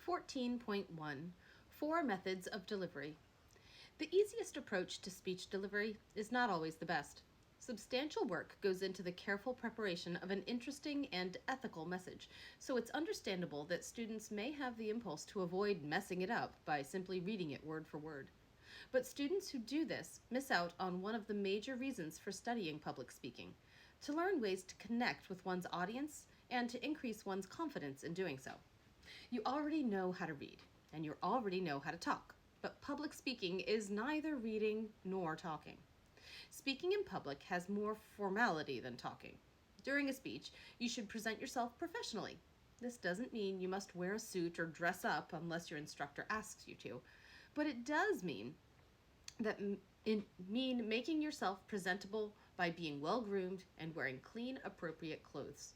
14.1 Four Methods of Delivery. The easiest approach to speech delivery is not always the best. Substantial work goes into the careful preparation of an interesting and ethical message, so it's understandable that students may have the impulse to avoid messing it up by simply reading it word for word. But students who do this miss out on one of the major reasons for studying public speaking: to learn ways to connect with one's audience and to increase one's confidence in doing so. You already know how to read, and you already know how to talk, but public speaking is neither reading nor talking. Speaking in public has more formality than talking. During a speech, you should present yourself professionally. This doesn't mean you must wear a suit or dress up unless your instructor asks you to, but it does mean making yourself presentable by being well groomed and wearing clean, appropriate clothes.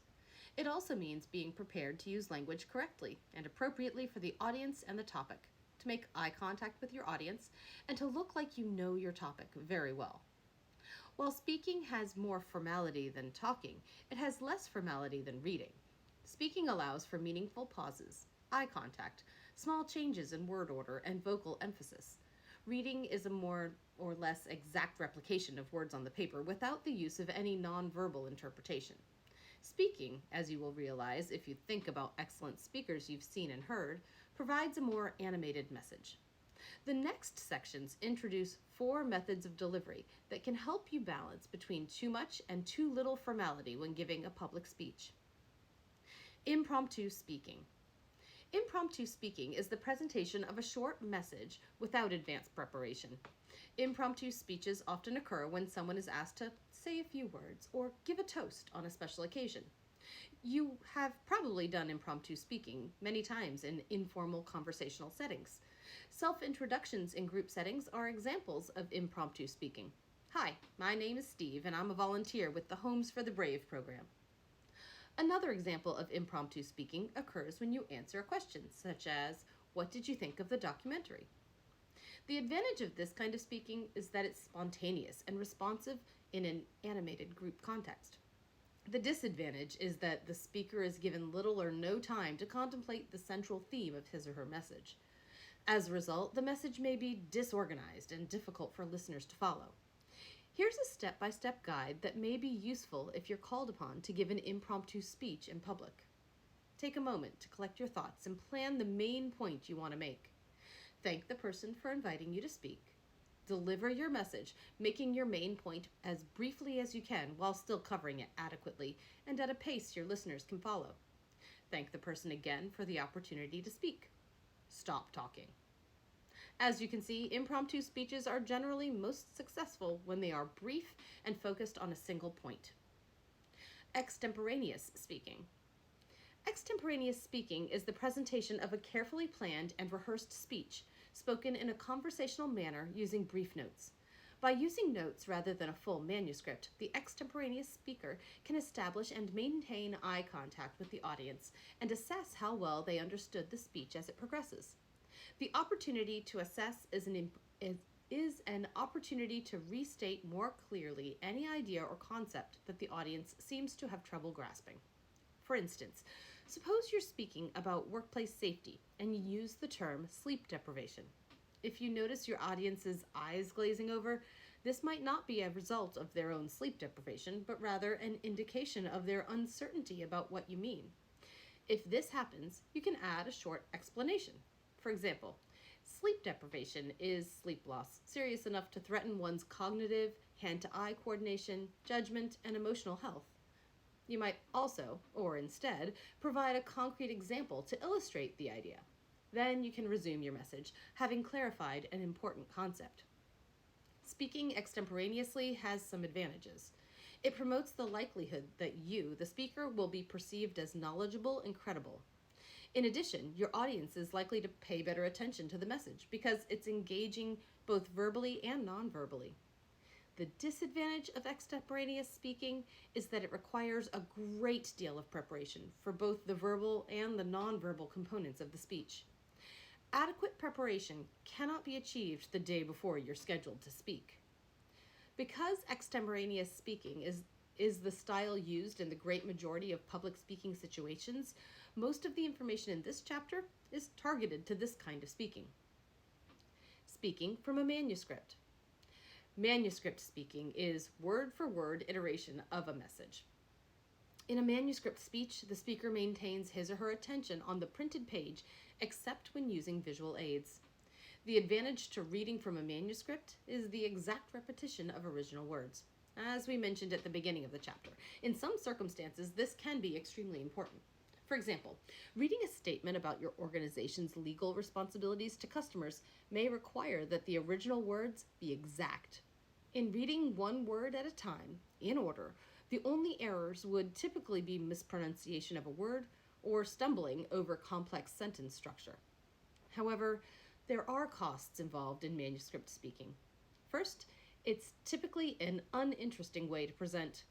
It also means being prepared to use language correctly and appropriately for the audience and the topic, to make eye contact with your audience, and to look like you know your topic very well. While speaking has more formality than talking, it has less formality than reading. Speaking allows for meaningful pauses, eye contact, small changes in word order, and vocal emphasis. Reading is a more or less exact replication of words on the paper without the use of any nonverbal interpretation. Speaking, as you will realize if you think about excellent speakers you've seen and heard, provides a more animated message. The next sections introduce four methods of delivery that can help you balance between too much and too little formality when giving a public speech. Impromptu speaking. Impromptu speaking is the presentation of a short message without advanced preparation. Impromptu speeches often occur when someone is asked to say a few words or give a toast on a special occasion. You have probably done impromptu speaking many times in informal conversational settings. Self-introductions in group settings are examples of impromptu speaking. Hi, my name is Steve and I'm a volunteer with the Homes for the Brave program. Another example of impromptu speaking occurs when you answer a question, such as, "What did you think of the documentary?" The advantage of this kind of speaking is that it's spontaneous and responsive in an animated group context. The disadvantage is that the speaker is given little or no time to contemplate the central theme of his or her message. As a result, the message may be disorganized and difficult for listeners to follow. Here's a step-by-step guide that may be useful if you're called upon to give an impromptu speech in public. Take a moment to collect your thoughts and plan the main point you want to make. Thank the person for inviting you to speak. Deliver your message, making your main point as briefly as you can while still covering it adequately and at a pace your listeners can follow. Thank the person again for the opportunity to speak. Stop talking. As you can see, impromptu speeches are generally most successful when they are brief and focused on a single point. Extemporaneous speaking. Extemporaneous speaking is the presentation of a carefully planned and rehearsed speech, spoken in a conversational manner using brief notes. By using notes rather than a full manuscript, the extemporaneous speaker can establish and maintain eye contact with the audience and assess how well they understood the speech as it progresses. The opportunity to assess is an opportunity to restate more clearly any idea or concept that the audience seems to have trouble grasping. For instance, suppose you're speaking about workplace safety and you use the term sleep deprivation. If you notice your audience's eyes glazing over, this might not be a result of their own sleep deprivation, but rather an indication of their uncertainty about what you mean. If this happens, you can add a short explanation. For example, sleep deprivation is sleep loss, serious enough to threaten one's cognitive, hand-to-eye coordination, judgment, and emotional health. You might also, or instead, provide a concrete example to illustrate the idea. Then you can resume your message, having clarified an important concept. Speaking extemporaneously has some advantages. It promotes the likelihood that you, the speaker, will be perceived as knowledgeable and credible. In addition, your audience is likely to pay better attention to the message because it's engaging both verbally and non-verbally. The disadvantage of extemporaneous speaking is that it requires a great deal of preparation for both the verbal and the non-verbal components of the speech. Adequate preparation cannot be achieved the day before you're scheduled to speak. Because extemporaneous speaking is the style used in the great majority of public speaking situations, Most of the information in this chapter is targeted to this kind of speaking. Speaking from a manuscript. Manuscript speaking is word-for-word iteration of a message. In a manuscript speech, the speaker maintains his or her attention on the printed page, except when using visual aids. The advantage to reading from a manuscript is the exact repetition of original words, as we mentioned at the beginning of the chapter. In some circumstances, this can be extremely important. For example, reading a statement about your organization's legal responsibilities to customers may require that the original words be exact. In reading one word at a time, in order, the only errors would typically be mispronunciation of a word or stumbling over complex sentence structure. However, there are costs involved in manuscript speaking. First, it's typically an uninteresting way to present.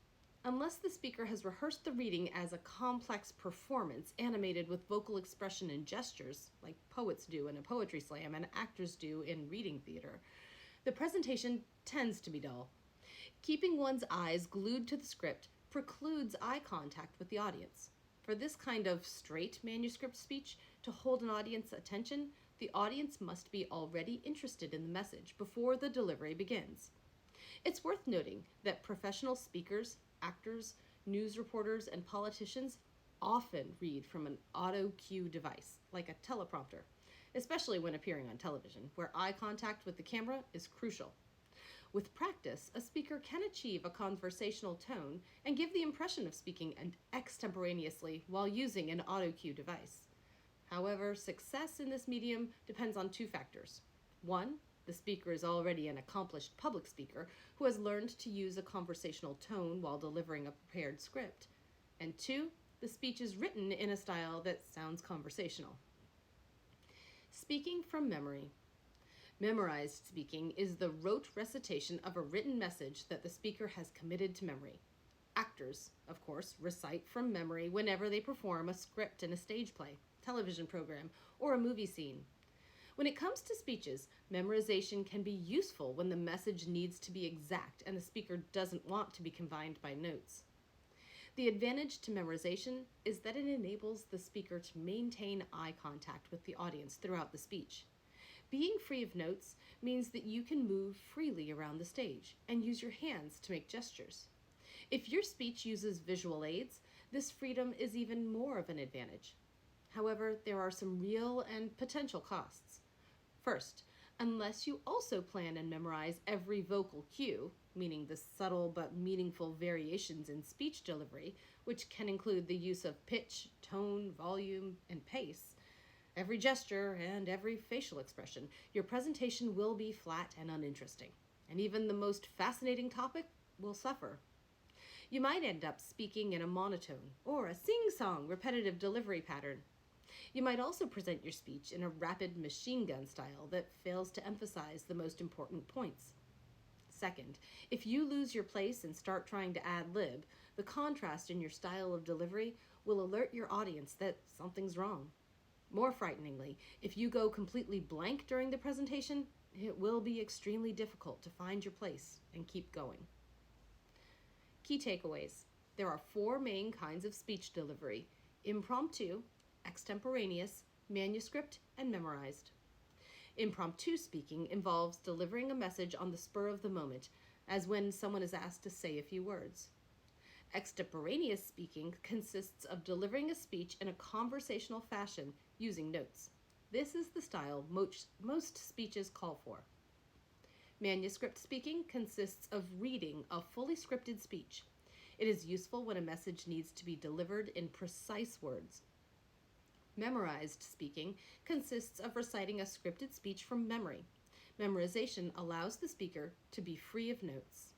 Unless the speaker has rehearsed the reading as a complex performance animated with vocal expression and gestures, like poets do in a poetry slam and actors do in reading theater, the presentation tends to be dull. Keeping one's eyes glued to the script precludes eye contact with the audience. For this kind of straight manuscript speech to hold an audience's attention, the audience must be already interested in the message before the delivery begins. It's worth noting that professional speakers, actors, news reporters, and politicians often read from an auto cue device, like a teleprompter, especially when appearing on television, where eye contact with the camera is crucial. With practice, a speaker can achieve a conversational tone and give the impression of speaking extemporaneously while using an auto cue device. However, success in this medium depends on two factors. One, the speaker is already an accomplished public speaker who has learned to use a conversational tone while delivering a prepared script. And two, the speech is written in a style that sounds conversational. Speaking from memory. Memorized speaking is the rote recitation of a written message that the speaker has committed to memory. Actors, of course, recite from memory whenever they perform a script in a stage play, television program, or a movie scene. When it comes to speeches, memorization can be useful when the message needs to be exact and the speaker doesn't want to be confined by notes. The advantage to memorization is that it enables the speaker to maintain eye contact with the audience throughout the speech. Being free of notes means that you can move freely around the stage and use your hands to make gestures. If your speech uses visual aids, this freedom is even more of an advantage. However, there are some real and potential costs. First, unless you also plan and memorize every vocal cue, meaning the subtle but meaningful variations in speech delivery, which can include the use of pitch, tone, volume, and pace, every gesture, and every facial expression, your presentation will be flat and uninteresting, and even the most fascinating topic will suffer. You might end up speaking in a monotone or a sing-song repetitive delivery pattern. You might also present your speech in a rapid machine gun style that fails to emphasize the most important points. Second, if you lose your place and start trying to ad-lib, the contrast in your style of delivery will alert your audience that something's wrong. More frighteningly, if you go completely blank during the presentation, it will be extremely difficult to find your place and keep going. Key takeaways. There are 4 main kinds of speech delivery: impromptu, extemporaneous, manuscript, and memorized. Impromptu speaking involves delivering a message on the spur of the moment, as when someone is asked to say a few words. Extemporaneous speaking consists of delivering a speech in a conversational fashion using notes. This is the style most speeches call for. Manuscript speaking consists of reading a fully scripted speech. It is useful when a message needs to be delivered in precise words. Memorized speaking consists of reciting a scripted speech from memory. Memorization allows the speaker to be free of notes.